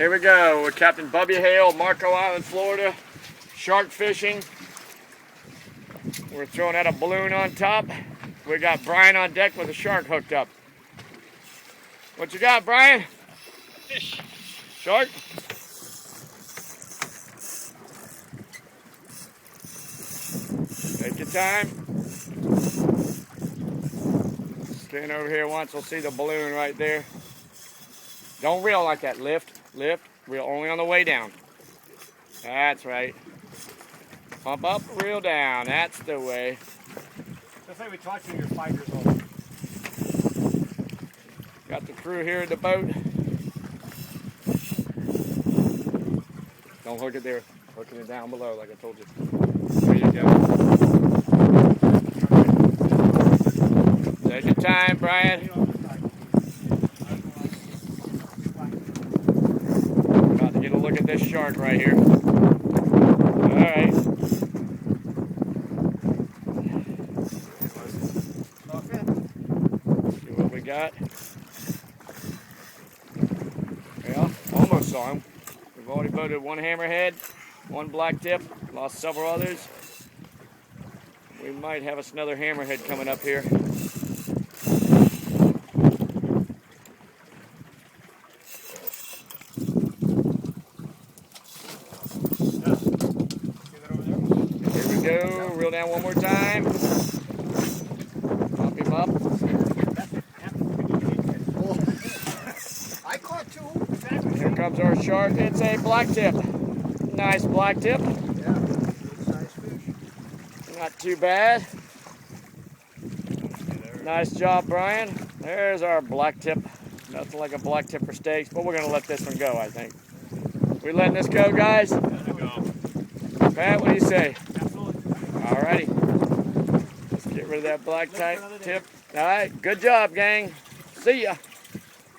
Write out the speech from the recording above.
Here we go with Captain Bubby Hale, Marco Island, Florida. Shark fishing. We're throwing out a balloon on top. We got Brian on deck with a shark hooked up. What you got, Brian? Fish. Shark? Take your time. Stand over here once, we'll see the balloon right there. Don't reel like that. Lift, lift. Reel only on the way down. That's right. Pump up, reel down. That's the way. That's like we taught you when you're 5 years old. Got the crew here at the boat. Don't hook it there. Hooking it down below like I told you. There you go. Take your time, Brian. About to get a look at this shark right here. Alright. See what we got. Well, almost saw him. We've already voted one hammerhead, one blacktip, lost several others. We might have us another hammerhead coming up here. Here we go, reel down one more time. Pump him up. I caught two. Here comes our shark. It's a blacktip. Nice blacktip. Yeah, nice fish. Not too bad. Nice job, Brian. There's our blacktip. Nothing like a blacktip for steaks, but we're going to let this one go, I think. We letting this go, guys? Let it go. Pat, what do you say? Absolutely. Alrighty. Let's get rid of that black tip. Alright, good job, gang. See ya.